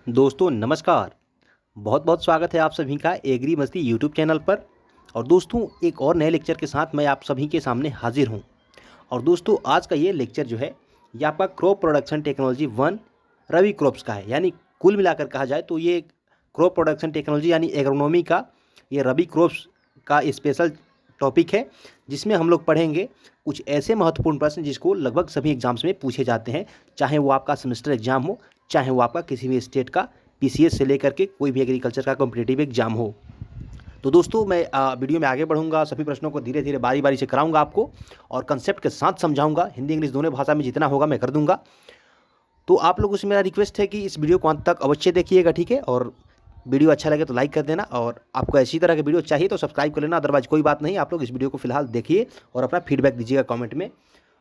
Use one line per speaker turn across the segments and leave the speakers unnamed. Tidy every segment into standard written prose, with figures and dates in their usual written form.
दोस्तों नमस्कार। बहुत बहुत स्वागत है आप सभी का एग्री मस्ती यूट्यूब चैनल पर। और दोस्तों एक और नए लेक्चर के साथ मैं आप सभी के सामने हाजिर हूं। और दोस्तों आज का ये लेक्चर जो है ये आपका क्रॉप प्रोडक्शन टेक्नोलॉजी 1 रबी क्रॉप्स का है। यानी कुल मिलाकर कहा जाए तो ये क्रॉप प्रोडक्शन टेक्नोलॉजी यानी एग्रोनॉमी का ये रबी क्रॉप्स का स्पेशल टॉपिक है, जिसमें हम लोग पढ़ेंगे कुछ ऐसे महत्वपूर्ण प्रश्न जिसको लगभग सभी एग्जाम्स में पूछे जाते हैं, चाहे वो आपका सेमेस्टर एग्जाम हो, चाहे वो आपका किसी भी स्टेट का पीसीएस से लेकर के कोई भी एग्रीकल्चर का कॉम्पिटिटिव एग्जाम हो। तो दोस्तों मैं वीडियो में आगे बढ़ूंगा, सभी प्रश्नों को धीरे धीरे बारी बारी से कराऊंगा आपको और कंसेप्ट के साथ समझाऊंगा। हिंदी इंग्लिश दोनों भाषा में जितना होगा मैं कर दूंगा। तो आप लोगों से मेरा रिक्वेस्ट है कि इस वीडियो को अंत तक अवश्य देखिएगा, ठीक है। और वीडियो अच्छा लगे तो लाइक कर देना, और आपको ऐसी तरह के वीडियो चाहिए तो सब्सक्राइब कर लेना। अदरवाइज कोई बात नहीं, आप लोग इस वीडियो को फिलहाल देखिए और अपना फीडबैक दीजिएगा कमेंट में।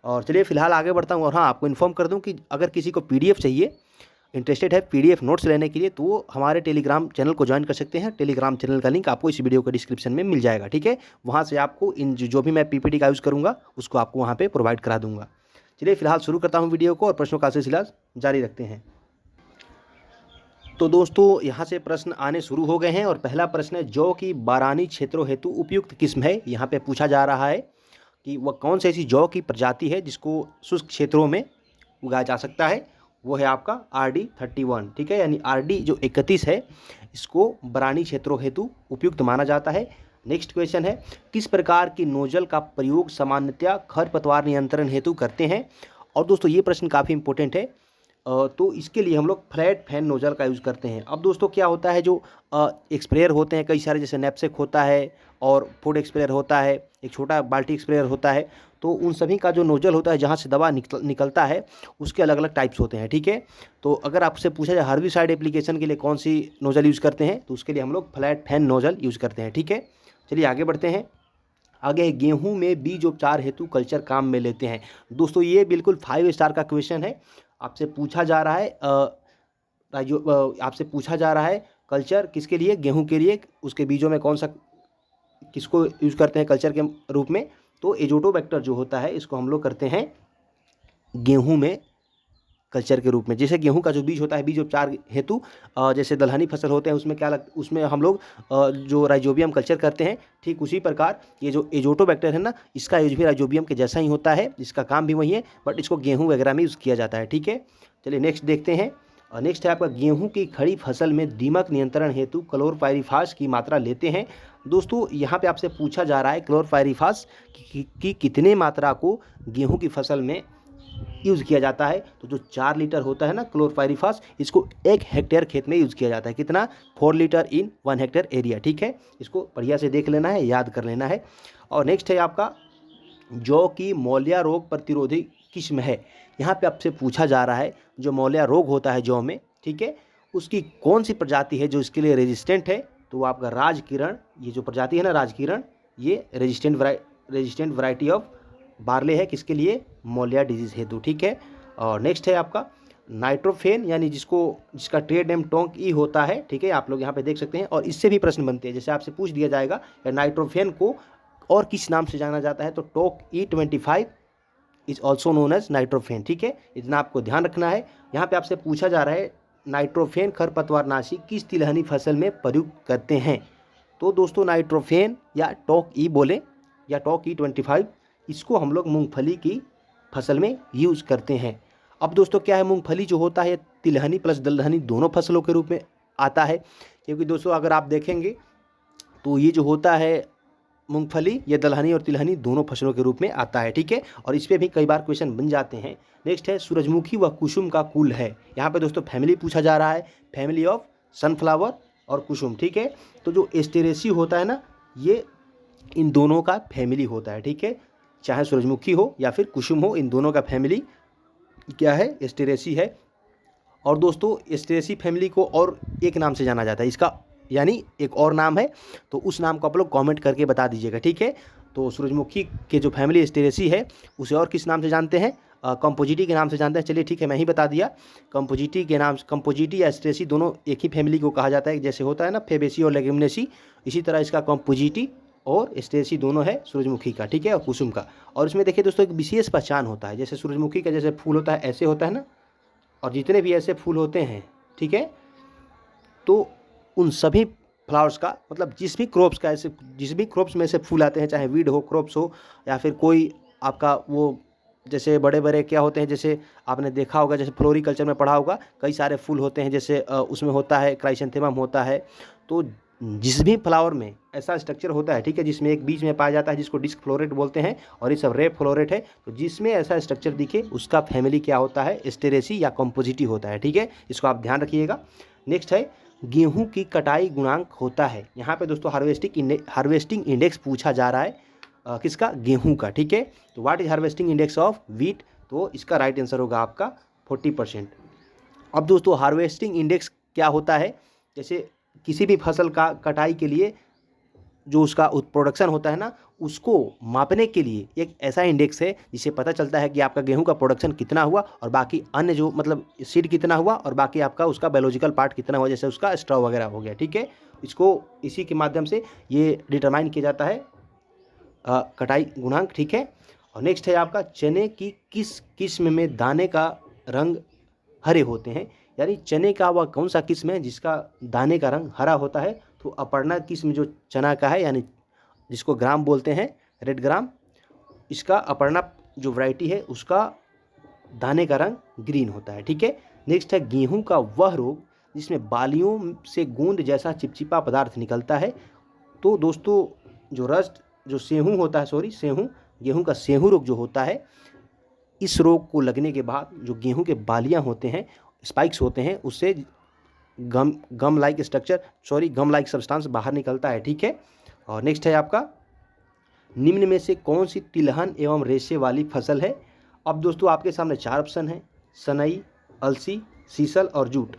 और चलिए फिलहाल आगे बढ़ता हूँ। और हाँ, आपको इन्फॉर्म कर दूँ कि अगर किसी को पीडीएफ चाहिए, इंटरेस्टेड है पीडीएफ नोट्स लेने के लिए, तो वो हमारे टेलीग्राम चैनल को ज्वाइन कर सकते हैं। टेलीग्राम चैनल का लिंक आपको इस वीडियो के डिस्क्रिप्शन में मिल जाएगा, ठीक है। वहाँ से आपको इन जो भी मैं पीपीटी का यूज़ करूँगा उसको आपको वहाँ पे प्रोवाइड करा दूँगा। चलिए फिलहाल शुरू करता हूँ वीडियो को और प्रश्नों का सिलसिला जारी रखते हैं। तो दोस्तों यहाँ से प्रश्न आने शुरू हो गए हैं और पहला प्रश्न है, जौ की बारानी क्षेत्रों हेतु उपयुक्त किस्म है। यहाँ पे पूछा जा रहा है कि वह कौन सी ऐसी जौ की प्रजाति है जिसको शुष्क क्षेत्रों में उगाया जा सकता है। वो है आपका RD31, ठीक है। यानी RD जो 31 है इसको बारानी क्षेत्रों हेतु उपयुक्त माना जाता है। नेक्स्ट क्वेश्चन है, किस प्रकार की नोजल का प्रयोग सामान्यतया खरपतवार नियंत्रण हेतु करते हैं। और दोस्तों ये प्रश्न काफ़ी इंपॉर्टेंट है। तो इसके लिए हम लोग फ्लैट फैन नोजल का यूज़ करते हैं। अब दोस्तों क्या होता है, जो स्प्रेयर होते हैं कई सारे, जैसे नैपसेक होता है और फूड स्प्रेयर होता है, एक छोटा बाल्टी स्प्रेयर होता है, तो उन सभी का जो नोजल होता है जहाँ से दवा निकलता है उसके अलग अलग टाइप्स होते हैं, ठीक है। तो अगर आपसे पूछा जाए हर्बिसाइड एप्लीकेशन के लिए कौन सी नोजल यूज़ करते हैं, तो उसके लिए हम लोग फ्लैट फैन नोजल यूज़ करते हैं, ठीक है। चलिए आगे बढ़ते हैं। आगे गेहूं में बीज उपचार हेतु कल्चर काम में लेते हैं। दोस्तों ये बिल्कुल 5 स्टार का क्वेश्चन है। आपसे पूछा जा रहा है आपसे पूछा जा रहा है कल्चर किसके लिए, गेहूं के लिए, उसके बीजों में कौन सा किसको यूज़ करते हैं कल्चर के रूप में। तो एजोटोबैक्टर जो होता है इसको हम लोग करते हैं गेहूं में कल्चर के रूप में। जैसे गेहूं का जो बीज होता है बीज उपचार हेतु, जैसे दलहनी फसल होते हैं उसमें हम लोग जो राइजोबियम कल्चर करते हैं, ठीक उसी प्रकार ये जो एजोटोबैक्टर है ना, इसका यूज भी राइजोबियम के जैसा ही होता है, इसका काम भी वही है, बट इसको गेहूं वगैरह में यूज़ किया जाता है, ठीक है। चलिए नेक्स्ट देखते हैं। नेक्स्ट है आपका, गेहूं की खड़ी फसल में दीमक नियंत्रण हेतु क्लोरपाइरीफास की मात्रा लेते हैं। दोस्तों यहाँ पे आपसे पूछा जा रहा है क्लोरपाइरीफास की कितने मात्रा को गेहूं की फसल में यूज़ किया जाता है। तो जो 4 लीटर होता है ना क्लोरपाइरीफास, इसको 1 हेक्टेयर खेत में यूज़ किया जाता है। कितना? 4 लीटर इन 1 हेक्टेयर एरिया, ठीक है। इसको बढ़िया से देख लेना है, याद कर लेना है। और नेक्स्ट है आपका, जौ की मौलिया रोग प्रतिरोधी किस्म है। यहाँ पे आपसे पूछा जा रहा है जो मौलिया रोग होता है जौ में, ठीक है, उसकी कौन सी प्रजाति है जो इसके लिए रेजिस्टेंट है। तो वो आपका राजकिरण, ये जो प्रजाति है ना राजकिरण, ये रेजिस्टेंट वैरायटी ऑफ बार्ले है, किसके लिए? मौलिया डिजीज हेतु, ठीक है। और नेक्स्ट है आपका नाइट्रोफेन, यानी जिसका ट्रेड नेम टोंक ई होता है, ठीक है, आप लोग यहाँ पे देख सकते हैं। और इससे भी प्रश्न बनते हैं, जैसे आपसे पूछ दिया जाएगा नाइट्रोफेन को और किस नाम से जाना जाता है, तो TOK E25 is also known as nitrofen, ठीक है। इतना आपको ध्यान रखना है। यहाँ पे आपसे पूछा जा रहा है नाइट्रोफेन खरपतवारनाशी किस तिलहनी फसल में प्रयुक्त करते हैं। तो दोस्तों नाइट्रोफेन या टोक ई बोले या टोक E25, इसको हम लोग मूंगफली की फसल में यूज़ करते हैं। अब दोस्तों क्या है, मूंगफली जो होता है तिलहनी प्लस दलहनी दोनों फसलों के रूप में आता है। क्योंकि दोस्तों अगर आप देखेंगे तो ये जो होता है मूंगफली, ये दलहनी और तिलहनी दोनों फसलों के रूप में आता है, ठीक है। और इस पर भी कई बार क्वेश्चन बन जाते हैं। नेक्स्ट है, सूरजमुखी व कुसुम का कुल है। यहाँ पे दोस्तों फैमिली पूछा जा रहा है, फैमिली ऑफ सनफ्लावर और कुसुम, ठीक है। तो जो एस्टेरेसी होता है ना, ये इन दोनों का फैमिली होता है, ठीक है। चाहे सूरजमुखी हो या फिर कुसुम हो, इन दोनों का फैमिली क्या है? एस्टेरेसी है। और दोस्तों एस्टेरेसी फैमिली को और एक नाम से जाना जाता है, इसका यानी एक और नाम है, तो उस नाम को आप लोग कमेंट करके बता दीजिएगा, ठीक है। तो सूरजमुखी के जो फैमिली एस्टेरेसी है उसे और किस नाम से जानते हैं? कंपोजिटी के नाम से जानते हैं। चलिए ठीक है, मैं ही बता दिया। कंपोजिटी या एस्टेरेसी दोनों एक ही फैमिली को कहा जाता है। जैसे होता है ना फेबेसी और लेग्यूमिनेसी, इसी तरह इसका कंपोजिटी और एस्टेरेसी दोनों है सूरजमुखी का, ठीक है, और कुसुम का। और इसमें देखिए दोस्तों एक विशेष पहचान होता है, जैसे सूरजमुखी का जैसे फूल होता है ऐसे होता है ना, और जितने भी ऐसे फूल होते हैं, ठीक है, तो उन सभी फ्लावर्स का मतलब जिस भी क्रॉप्स का ऐसे जिस भी क्रॉप्स में से फूल आते हैं, चाहे वीड हो, क्रॉप्स हो, या फिर कोई आपका वो जैसे बड़े बड़े क्या होते हैं, जैसे आपने देखा होगा, जैसे फ्लोरिकल्चर में पढ़ा होगा, कई सारे फूल होते हैं, जैसे उसमें होता है क्राइसेंथेमम होता है। तो जिस भी फ्लावर में ऐसा स्ट्रक्चर होता है, ठीक है, जिसमें एक बीच में पाया जाता है जिसको डिस्क फ्लोरेट बोलते हैं, और ये सब रे फ्लोरेट है, तो जिसमें ऐसा स्ट्रक्चर दिखे उसका फैमिली क्या होता है, एस्टेरेसी या कॉम्पोजिटी होता है। ठीक है, इसको आप ध्यान रखिएगा। नेक्स्ट है गेहूं की कटाई गुणांक होता है। यहाँ पे दोस्तों हार्वेस्टिंग इंडेक्स पूछा जा रहा है, किसका, गेहूं का। ठीक है, तो what is harvesting index of wheat, तो इसका राइट आंसर होगा आपका 40%। अब दोस्तों हार्वेस्टिंग इंडेक्स क्या होता है, जैसे किसी भी फसल का कटाई के लिए जो उसका प्रोडक्शन होता है ना, उसको मापने के लिए एक ऐसा इंडेक्स है जिससे पता चलता है कि आपका गेहूं का प्रोडक्शन कितना हुआ और बाकी अन्य जो मतलब सीड कितना हुआ और बाकी आपका उसका बायोलॉजिकल पार्ट कितना हुआ, जैसे उसका स्ट्रॉ वगैरह हो गया। ठीक है, इसको इसी के माध्यम से ये डिटरमाइन किया जाता है कटाई गुणांक। ठीक है, और नेक्स्ट है आपका चने की किस किस्म में दाने का रंग हरे होते हैं, यानी चने का वह कौन सा किस्म है जिसका दाने का रंग हरा होता है, तो अपर्णा किस्म जो चना का है, यानी जिसको ग्राम बोलते हैं, रेड ग्राम, इसका अपर्णा जो वैरायटी है उसका दाने का रंग ग्रीन होता है। ठीक है, नेक्स्ट है गेहूं का वह रोग जिसमें बालियों से गूंद जैसा चिपचिपा पदार्थ निकलता है। तो दोस्तों जो रस्ट जो सेहूं होता है, सेहूं, गेहूं का सेहूं रोग जो होता है, इस रोग को लगने के बाद जो गेहूं के बालियां होते हैं, स्पाइक्स होते हैं, उससे गम लाइक सब्सटेंस बाहर निकलता है। ठीक है, और नेक्स्ट है आपका निम्न में से कौन सी तिलहन एवं रेशे वाली फसल है। अब दोस्तों आपके सामने 4 ऑप्शन है, सनई, अलसी, सीसल और जूट।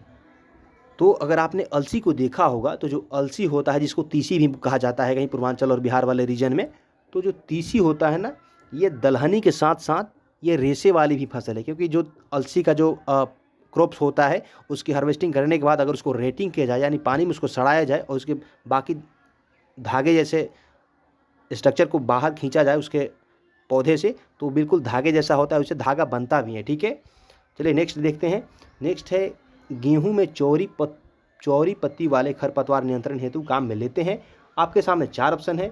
तो अगर आपने अलसी को देखा होगा, तो जो अलसी होता है जिसको तीसी भी कहा जाता है कहीं पूर्वांचल और बिहार वाले रीजन में, तो जो तीसी होता है ना, ये दलहनी के साथ साथ ये रेशे वाली भी फसल है, क्योंकि जो अलसी का जो क्रॉप्स होता है उसकी हार्वेस्टिंग करने के बाद अगर उसको रेटिंग किया जाए, यानी पानी में उसको सड़ाया जाए और उसके बाकी धागे जैसे स्ट्रक्चर को बाहर खींचा जाए उसके पौधे से, तो बिल्कुल धागे जैसा होता है, उससे धागा बनता भी है। ठीक है, चलिए नेक्स्ट देखते हैं। नेक्स्ट है गेहूं में चौरी पत्ती वाले खरपतवार नियंत्रण हेतु काम में लेते हैं। आपके सामने 4 ऑप्शन है,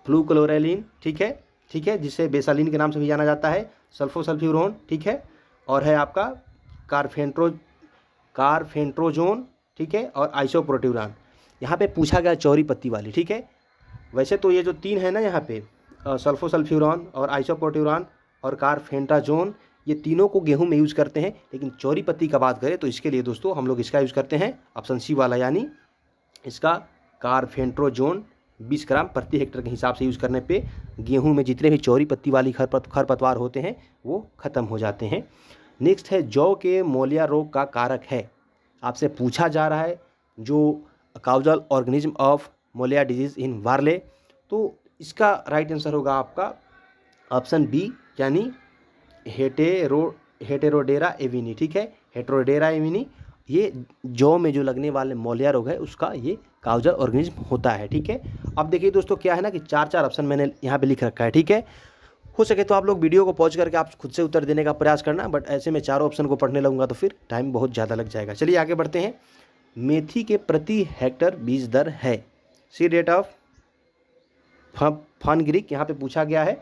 फ्लूक्लोरेलिन, ठीक है, जिसे बेसालिन के नाम से भी जाना जाता है, सल्फोसल्फ्यूरोन, ठीक है, और है आपका कारफेंट्रोजोन, ठीक है, और आइसोप्रोट्यूरान। यहाँ पे पूछा गया चौरी पत्ती वाली। ठीक है, वैसे तो ये जो 3 है ना यहाँ पे, सल्फोसल्फ्यूरॉन और आइसोप्रोट्यूरान और कारफेंट्राजोन, ये तीनों को गेहूं में यूज़ करते हैं, लेकिन चौरी पत्ती का बात करें तो इसके लिए दोस्तों हम लोग इसका यूज़ करते हैं ऑप्शन सी वाला, यानी इसका कारफेंट्रोजोन 20 ग्राम प्रति हेक्टेयर के हिसाब से यूज़ करने पे गेहूं में जितने भी चौरी पत्ती वाली खरपतवार होते हैं वो ख़त्म हो जाते हैं। नेक्स्ट है जौ के मोलिया रोग का कारक है। आपसे पूछा जा रहा है जो causal organism of molya disease in barley, तो इसका राइट आंसर होगा आपका ऑप्शन बी, यानी हेटेरोडेरा एविनी। ठीक है, हेटेरोडेरा एविनी, ये जौ में जो लगने वाले मोलिया रोग है उसका ये काउजल ऑर्गेनिज्म होता है। ठीक है, अब देखिए दोस्तों क्या है ना कि 4 ऑप्शन मैंने यहाँ पे लिख रखा है। ठीक है, हो सके तो आप लोग वीडियो को पॉज करके आप खुद से उत्तर देने का प्रयास करना, बट ऐसे में 4 ऑप्शन को पढ़ने लगूंगा तो फिर टाइम बहुत ज़्यादा लग जाएगा। चलिए आगे बढ़ते हैं। मेथी के प्रति हेक्टर बीज दर है, सीड रेट ऑफ फनग्रिक यहाँ पे पूछा गया है,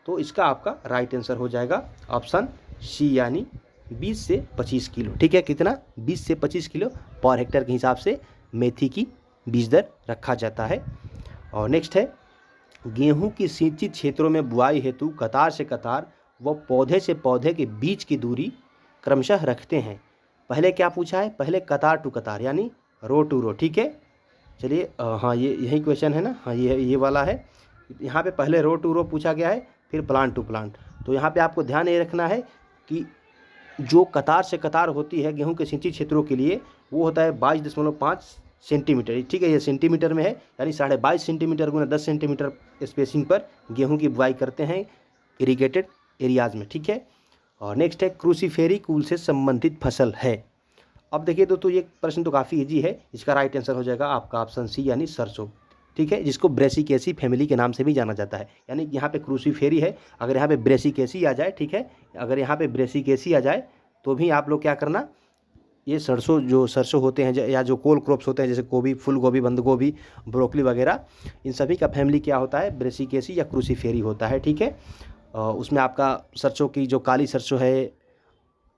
तो इसका आपका राइट आंसर हो जाएगा ऑप्शन सी, यानी 20 से 25 किलो। ठीक है, कितना, 20 से 25 किलो पर हेक्टर के हिसाब से मेथी की बीज दर रखा जाता है। और नेक्स्ट है गेहूं की सिंचित क्षेत्रों में बुआई हेतु कतार से कतार व पौधे से पौधे के बीच की दूरी क्रमशः रखते हैं। पहले क्या पूछा है, पहले कतार टू कतार यानी रो टू रो। ठीक है, चलिए हाँ ये यही क्वेश्चन है ना, हाँ ये वाला है। यहाँ पे पहले रो टू रो पूछा गया है, फिर प्लांट टू प्लांट। तो यहाँ पे आपको ध्यान ये रखना है कि जो कतार से कतार होती है गेहूं के सिंचित क्षेत्रों के लिए वो होता है 22.5 सेंटीमीटर। ठीक है, ये सेंटीमीटर में है, यानी 22.5 सेंटीमीटर गुना 10 सेंटीमीटर स्पेसिंग पर गेहूं की बुआई करते हैं इरीगेटेड एरियाज़ में। ठीक है, और नेक्स्ट है क्रूसीफेरी कुल से संबंधित फसल है। अब देखिए दोस्तों ये प्रश्न तो काफ़ी ईजी है, इसका राइट आंसर हो जाएगा आपका ऑप्शन सी, यानी सरसों। ठीक है, जिसको ब्रेसिकेसी फैमिली के नाम से भी जाना जाता है, यानी यहाँ पे क्रूसीफेरी है, अगर यहाँ पे ब्रेसिकेसी आ जाए, ठीक है, अगर यहाँ पे ब्रेसिकेसी आ जाए तो भी आप लोग क्या करना, ये सरसों होते हैं या जो कोल क्रॉप्स होते हैं जैसे गोभी, फूल गोभी, बंद गोभी, ब्रोकली वगैरह, इन सभी का फैमिली क्या होता है, ब्रेसिकेसी या क्रूसीफेरी होता है। ठीक है, उसमें आपका सरसों की जो काली सरसों है,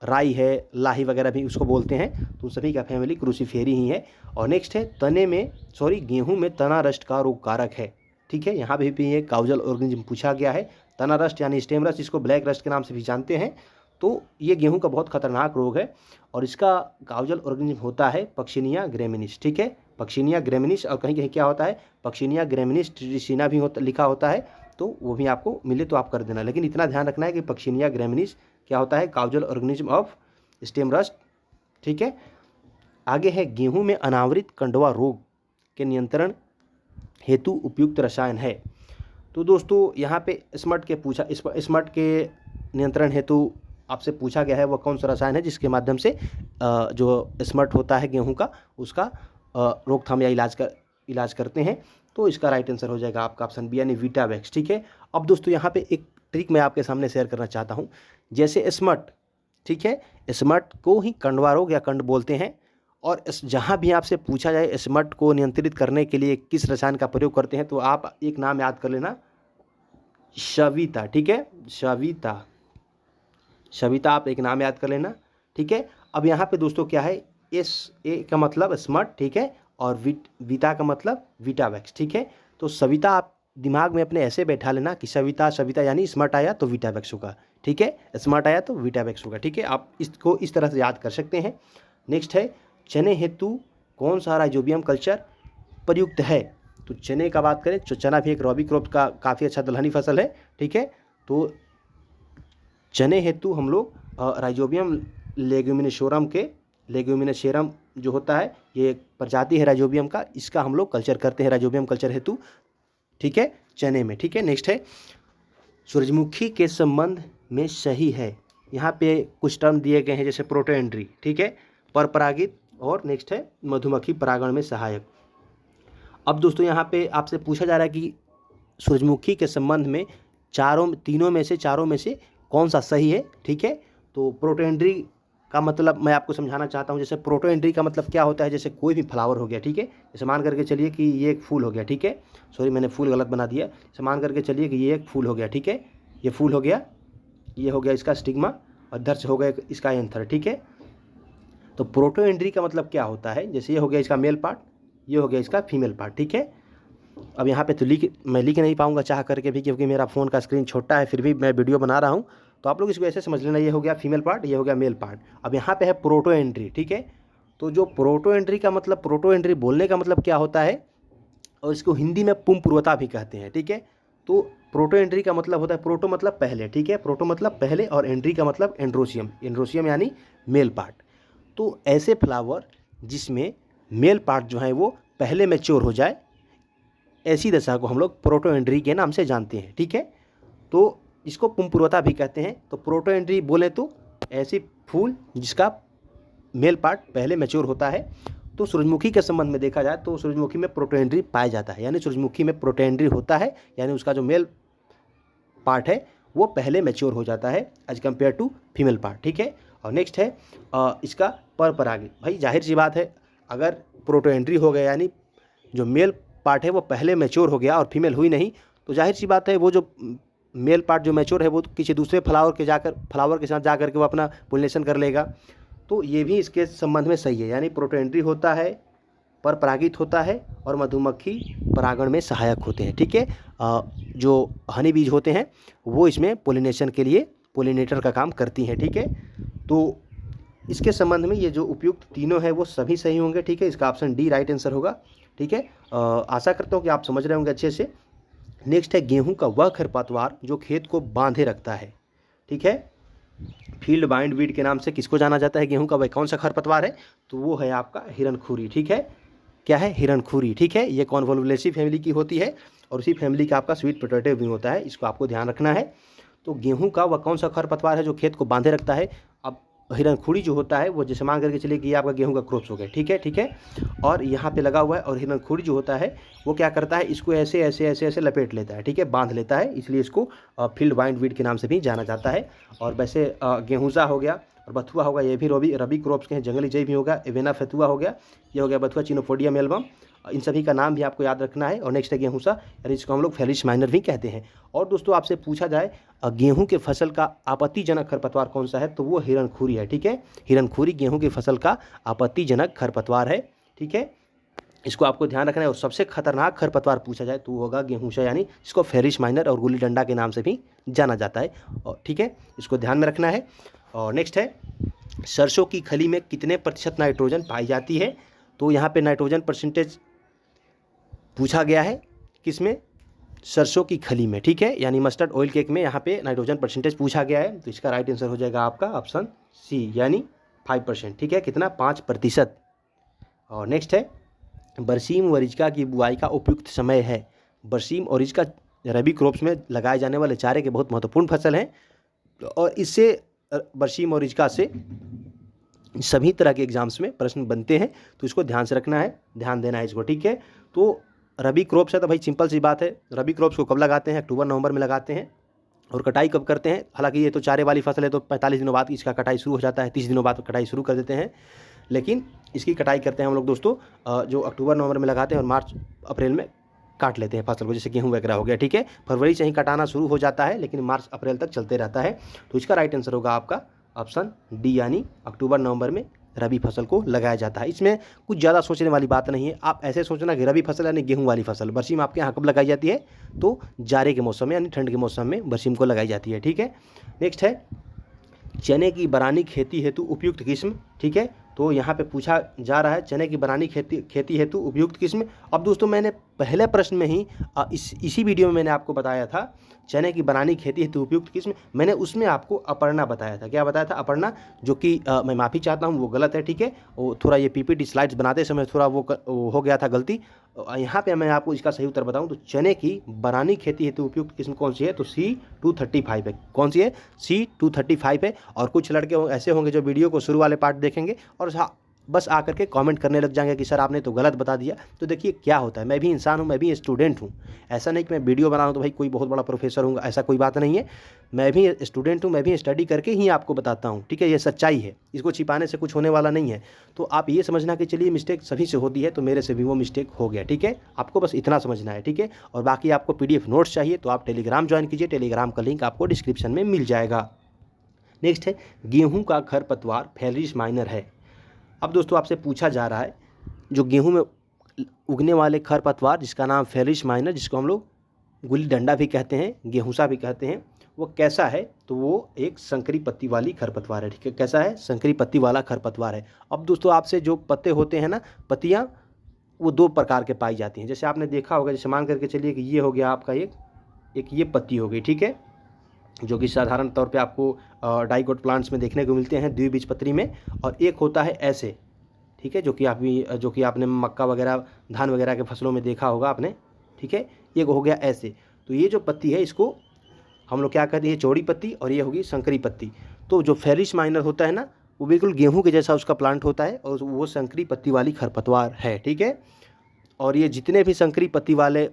राई है, लाही वगैरह भी उसको बोलते हैं, तो सभी का फैमिली क्रूसीफेरी ही है। और नेक्स्ट है गेहूं में तना रस्ट का रोग कारक है। ठीक है, यहाँ पे भी एक काउजल ऑर्गेनिज्म पूछा गया है। तना रस्ट यानी स्टेम रस्ट, इसको ब्लैक रस्ट के नाम से भी जानते हैं। तो ये गेहूं का बहुत खतरनाक रोग है और इसका काउजल ऑर्गेनिज्म होता है पक्सिनिया ग्रेमिनिस। ठीक है, पक्सिनिया ग्रेमिनिस, और कहीं कहीं क्या होता है पक्सिनिया ग्रेमिनिस ट्रिटिसिना भी लिखा होता है, तो वो भी आपको मिले तो आप कर देना। लेकिन इतना ध्यान रखना है कि पक्सिनिया ग्रेमिनिस क्या होता है, causal organism of stem rust. ठीक है, आगे है गेहूं में अनावृत कंडवा रोग के नियंत्रण हेतु उपयुक्त रसायन है। तो दोस्तों यहाँ पे स्मट के नियंत्रण हेतु आपसे पूछा गया है वह कौन सा रसायन है जिसके माध्यम से जो स्मट होता है गेहूं का, उसका रोकथाम या इलाज करते हैं। तो इसका राइट आंसर हो जाएगा आपका ऑप्शन बी यानी वीटावैक्स। ठीक है, अब दोस्तों यहाँ पे एक ट्रिक मैं आपके सामने शेयर करना चाहता हूँ। जैसे स्मट, ठीक है, स्मट को ही कंडवा रोग या कंड बोलते हैं, और जहाँ भी आपसे पूछा जाए स्मट को नियंत्रित करने के लिए किस रसायन का प्रयोग करते हैं, तो आप एक नाम याद कर लेना, सविता। ठीक है, सविता आप एक नाम याद कर लेना। ठीक है, अब यहाँ पे दोस्तों क्या है, ए का मतलब स्मट, ठीक है, और वीटा का मतलब वीटावैक्स। ठीक है, तो सविता आप दिमाग में अपने ऐसे बैठा लेना कि सविता यानी स्मट आया तो वीटावैक्स होगा। ठीक है, स्मट आया तो वीटावैक्स होगा। ठीक है, आप इसको इस तरह से याद कर सकते हैं। नेक्स्ट है चने हेतु कौन सा राइजोबियम कल्चर प्रयुक्त है। तो चने का बात करें तो चना भी एक रॉबी क्रॉप का काफ़ी अच्छा दलहनी फसल है। ठीक है, तो चने हेतु हम लोग राइजोबियम लेग्यूमिनेशियरम जो होता है, ये एक प्रजाति है राइजोबियम का, इसका हम लोग कल्चर करते हैं राइजोबियम कल्चर हेतु। ठीक है, चने में। ठीक है, नेक्स्ट है सूरजमुखी के संबंध में सही है। यहाँ पे कुछ टर्म दिए गए हैं जैसे प्रोटोएंड्री, ठीक है, परपरागित, और नेक्स्ट है मधुमक्खी परागण में सहायक। अब दोस्तों यहाँ पे आपसे पूछा जा रहा है कि सूरजमुखी के संबंध में चारों में से कौन सा सही है। ठीक है, तो प्रोटोएंड्री का मतलब मैं आपको समझाना चाहता हूँ। जैसे प्रोटोएंड्री का मतलब क्या होता है, जैसे कोई भी फ्लावर हो गया, ठीक है, जैसे मान करके चलिए कि ये एक फूल हो गया, ठीक है, सॉरी मैंने फूल गलत बना दिया, जैसे मान करके चलिए कि ये एक फूल हो गया, ठीक है, ये फूल हो गया, ये हो गया इसका स्टिग्मा, और इधर से हो गया इसका एंथर। ठीक है, तो प्रोटोएंड्री का मतलब क्या होता है, जैसे ये हो गया इसका मेल पार्ट, ये हो गया इसका फीमेल पार्ट। ठीक है, अब यहाँ पे तो मैं लिख नहीं पाऊंगा चाह करके भी, क्योंकि मेरा फ़ोन का स्क्रीन छोटा है, फिर भी मैं वीडियो बना रहा हूँ, तो आप लोग इसको ऐसे समझ लेना, ये हो गया फीमेल पार्ट, ये हो गया मेल पार्ट। अब यहाँ पे है प्रोटोएंड्री। ठीक है, तो जो प्रोटोएंड्री का मतलब, प्रोटोएंड्री बोलने का मतलब क्या होता है, और इसको हिंदी में पुंपूर्वता भी कहते हैं। ठीक है, तो प्रोटोएंड्री का मतलब होता है, प्रोटो मतलब पहले, ठीक है, प्रोटो मतलब पहले, और एंड्री का मतलब एंड्रोसियम यानी मेल पार्ट। तो ऐसे फ्लावर जिसमें मेल पार्ट जो है वो पहले मैच्योर हो जाए, ऐसी दशा को हम लोग प्रोटोएंड्री के नाम से जानते हैं। ठीक है, तो इसको पुंपूर्वता भी कहते हैं। तो प्रोटोएंड्री बोले तो ऐसी फूल जिसका मेल पार्ट पहले मैच्योर होता है। तो सूरजमुखी के संबंध में देखा जाए तो सूरजमुखी में प्रोटोएंड्री पाया जाता है, यानी सूरजमुखी में प्रोटोएंड्री होता है, यानी उसका जो मेल पार्ट है वो पहले मैच्योर हो जाता है as compare to female part. ठीक है, और नेक्स्ट है इसका परपरागित। भाई जाहिर सी बात है, अगर प्रोटोएंड्री हो गया यानी जो मेल पार्ट है वो पहले मैच्योर हो गया और फीमेल हुई नहीं, तो जाहिर सी बात है वो जो मेल पार्ट जो मैच्योर है वो तो किसी दूसरे फ्लावर के साथ जाकर के वो अपना पोलिनेशन कर लेगा। तो ये भी इसके संबंध में सही है, यानी प्रोटोएंड्री होता है, परपरागित होता है, और मधुमक्खी परागण में सहायक होते हैं। ठीक है, जो हनी बीज होते हैं वो इसमें पोलिनेशन के लिए पोलिनेटर का काम करती हैं। ठीक है, तो इसके संबंध में ये जो उपयुक्त तीनों हैं वो सभी सही होंगे। ठीक है, इसका ऑप्शन डी राइट आंसर होगा। ठीक है, आशा करता हूँ कि आप समझ रहे होंगे अच्छे से। नेक्स्ट है गेहूं का वह खरपतवार जो खेत को बांधे रखता है। ठीक है, फील्ड बाइंड वीड के नाम से किसको जाना जाता है गेहूं का, वह कौन सा खरपतवार है, तो वो है आपका हिरनखुरी। ठीक है, क्या है, हिरनखुरी। ठीक है, ये कॉन्वोल्वुलेसी फैमिली की होती है, और उसी फैमिली का आपका स्वीट पोटैटो भी होता है, इसको आपको ध्यान रखना है। तो गेहूं का वह कौन सा खरपतवार है जो खेत को बांधे रखता है। अब हिरनखुरी जो होता है वो जैसे मान करके चलिए कि ये आपका गेहूं का क्रॉप्स हो गया, ठीक है, ठीक है, और यहाँ पे लगा हुआ है, और हिरनखुरी जो होता है वो क्या करता है, इसको ऐसे ऐसे ऐसे ऐसे लपेट लेता है, ठीक है, बांध लेता है, इसलिए इसको फील्ड बाइंड वीड के नाम से भी जाना जाता है। और वैसे गेहूँसा हो गया, और बथुआ होगा, ये भी रबी क्रॉप्स के हैं। जंगली जई भी होगा, एवेना फेथुआ हो गया, ये हो गया बथुआ, चिनोफोडियम एल्बम, इन सभी का नाम भी आपको याद रखना है। और नेक्स्ट है गेहूँसा, यानी इसको हम लोग फेलिश माइनर भी कहते हैं। और दोस्तों आपसे पूछा जाए गेहूं के फसल का आपत्तिजनक खरपतवार कौन सा है, तो वो हिरणखूरी है। ठीक है, हिरणखूरी गेहूं की फसल का आपत्तिजनक खरपतवार है। ठीक है, इसको आपको ध्यान रखना है। और सबसे खतरनाक खरपतवार पूछा जाए तो वो होगा गेहूँसा, यानी इसको फेरिश माइनर और गुल्ली डंडा के नाम से भी जाना जाता है। और ठीक है, इसको ध्यान में रखना है। और नेक्स्ट है सरसों की खली में कितने प्रतिशत नाइट्रोजन पाई जाती है, तो यहाँ पे नाइट्रोजन परसेंटेज पूछा गया है, किसमें, सरसों की खली में। ठीक है, यानी मस्टर्ड ऑयल केक में यहाँ पे नाइट्रोजन परसेंटेज पूछा गया है। तो इसका राइट आंसर हो जाएगा आपका ऑप्शन सी, यानी 5%। ठीक है, कितना, 5%। और नेक्स्ट है बरसीम व रिजका की बुआई का उपयुक्त समय है। बरसीम और रिजका रबी क्रॉप्स में लगाए जाने वाले चारे के बहुत महत्वपूर्ण फसल हैं। और इससे बरसीम और रिजका से सभी तरह के एग्जाम्स में प्रश्न बनते हैं, तो इसको ध्यान से रखना है, ध्यान देना है इसको। ठीक है, तो रबी क्रॉप्स है तो भाई सिंपल सी बात है, रबी क्रॉप्स को कब लगाते हैं, अक्टूबर नवंबर में लगाते हैं। और कटाई कब करते हैं, हालांकि ये तो चारे वाली फसल है तो 45 दिनों बाद इसका कटाई शुरू हो जाता है, 30 दिनों बाद कटाई शुरू कर देते हैं। लेकिन इसकी कटाई करते हैं हम लोग दोस्तों जो अक्टूबर नवंबर में लगाते हैं और मार्च अप्रैल में काट लेते हैं फसल को, जैसे गेहूं वगैरह हो गया। ठीक है, फरवरी से ही कटाना शुरू हो जाता है, लेकिन मार्च अप्रैल तक चलते रहता है। तो इसका राइट आंसर होगा आपका ऑप्शन डी, यानी अक्टूबर नवंबर में रबी फसल को लगाया जाता है। इसमें कुछ ज़्यादा सोचने वाली बात नहीं है। आप ऐसे सोचना कि रबी फसल यानी गेहूं वाली फसल। बरसीम आपके यहाँ कब लगाई जाती है, तो जाड़े के मौसम में यानी ठंड के मौसम में बरसीम को लगाई जाती है। ठीक है, नेक्स्ट है चने की बरानी खेती हेतु उपयुक्त किस्म। ठीक है, तो यहाँ पे पूछा जा रहा है चने की बरानी खेती हेतु उपयुक्त किस्म। अब दोस्तों मैंने पहले प्रश्न में ही इसी वीडियो में मैंने आपको बताया था चने की बरानी खेती हेतु उपयुक्त किस्म, मैंने उसमें आपको अपर्णा बताया था। क्या बताया था, अपर्णा, जो कि मैं माफ़ी चाहता हूँ वो गलत है। ठीक है, वो थोड़ा ये पीपीटी स्लाइड्स बनाते समय थोड़ा वो हो गया था गलती। यहाँ पे मैं आपको इसका सही उत्तर बताऊँ तो चने की बरानी खेती हेतु उपयुक्त किस्म कौन सी है, तो C235 है। कौन सी है, C235 है। और कुछ लड़के ऐसे होंगे जो वीडियो को शुरू वाले पार्ट देखेंगे और बस आकर के कमेंट करने लग जाएंगे कि सर आपने तो गलत बता दिया। तो देखिए क्या होता है, मैं भी इंसान हूँ, मैं भी स्टूडेंट हूँ। ऐसा नहीं कि मैं वीडियो बना रहा हूँ तो भाई कोई बहुत बड़ा प्रोफेसर हूँ, ऐसा कोई बात नहीं है। मैं भी स्टूडेंट हूँ, मैं भी स्टडी करके ही आपको बताता हूँ। ठीक है, ये सच्चाई है, इसको छिपाने से कुछ होने वाला नहीं है। तो आप ये समझना कि चलिए मिस्टेक सभी से होती है, तो मेरे से भी वो मिस्टेक हो गया। ठीक है, आपको बस इतना समझना है। ठीक है, और बाकी आपको PDF नोट्स चाहिए तो आप टेलीग्राम ज्वाइन कीजिए, टेलीग्राम का लिंक आपको डिस्क्रिप्शन में मिल जाएगा। नेक्स्ट है गेहूँ का खरपतवार फेलिश माइनर है। अब दोस्तों आपसे पूछा जा रहा है जो गेहूं में उगने वाले खरपतवार जिसका नाम फेलिश माइनर, जिसको हम लोग गुल्ली डंडा भी कहते हैं, गेहूंसा भी कहते हैं, वो कैसा है, तो वो एक संकरी पत्ती वाली खरपतवार है। ठीक है, कैसा है, संकरी पत्ती वाला खरपतवार है। अब दोस्तों आपसे जो पत्ते होते हैं ना, पत्तियां, वो 2 प्रकार के पाई जाती हैं। जैसे आपने देखा होगा, जैसे मान करके चलिए कि ये हो गया आपका एक ये पत्ती हो गई। ठीक है, जो कि साधारण तौर पे आपको डाइकोट प्लांट्स में देखने को मिलते हैं द्विबीजपत्री में। और एक होता है ऐसे, ठीक है, जो कि आपने मक्का वगैरह धान वगैरह के फसलों में देखा होगा आपने। ठीक है, ये हो गया ऐसे। तो ये जो पत्ती है इसको हम लोग क्या कहते हैं, चौड़ी पत्ती, और ये होगी संकरी पत्ती। तो जो फेलिश माइनर होता है ना, वो बिल्कुल गेहूँ के जैसा उसका प्लांट होता है और वो संकरी पत्ती वाली खरपतवार है। ठीक है, और ये जितने भी संकरी पत्ती वाले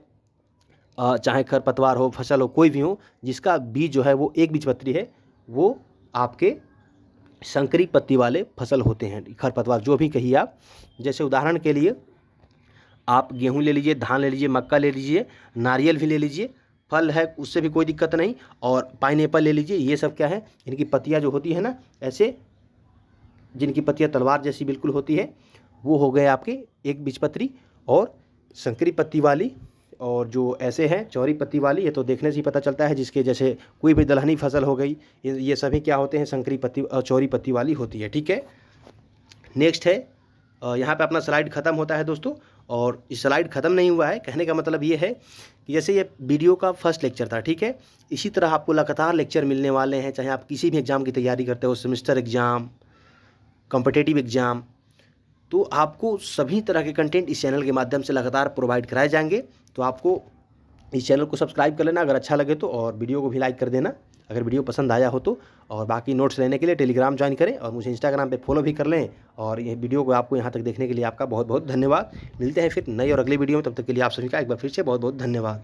चाहे खरपतवार हो, फसल हो, कोई भी हो, जिसका बीज जो है वो एक बीजपत्री है, वो आपके संकरी पत्ती वाले फसल होते हैं, खरपतवार जो भी कहिए आप। जैसे उदाहरण के लिए आप गेहूं ले लीजिए, धान ले लीजिए, मक्का ले लीजिए, नारियल भी ले लीजिए, फल है उससे भी कोई दिक्कत नहीं। और पाइनएप्पल ले लीजिए, ये सब क्या है, इनकी पत्तियां जो होती है ना ऐसे, जिनकी पत्तियां तलवार जैसी बिल्कुल होती है, वो हो गए आपके एक बीजपत्री। और संकरी पत्ती वाली और जो ऐसे हैं चौड़ी पत्ती वाली, ये तो देखने से ही पता चलता है, जिसके जैसे कोई भी दलहनी फसल हो गई, ये सभी क्या होते हैं, संकरी पत्ती चौड़ी पत्ती वाली होती है। ठीक है, नेक्स्ट है यहाँ पे अपना स्लाइड ख़त्म होता है दोस्तों। और इस स्लाइड ख़त्म नहीं हुआ है, कहने का मतलब ये है कि जैसे ये वीडियो का फर्स्ट लेक्चर था, ठीक है, इसी तरह आपको लगातार लेक्चर मिलने वाले हैं, चाहे आप किसी भी एग्ज़ाम की तैयारी करते हो, सेमेस्टर एग्ज़ाम, कॉम्पिटिटिव एग्ज़ाम, तो आपको सभी तरह के कंटेंट इस चैनल के माध्यम से लगातार प्रोवाइड कराए जाएंगे। तो आपको इस चैनल को सब्सक्राइब कर लेना अगर अच्छा लगे तो, और वीडियो को भी लाइक कर देना अगर वीडियो पसंद आया हो तो। और बाकी नोट्स लेने के लिए टेलीग्राम ज्वाइन करें और मुझे इंस्टाग्राम पे फॉलो भी कर लें। और ये वीडियो को आपको यहाँ तक देखने के लिए आपका बहुत बहुत धन्यवाद। मिलते हैं फिर नई और अगली वीडियो में, तब तक के लिए आप सभी का एक बार फिर से बहुत बहुत धन्यवाद।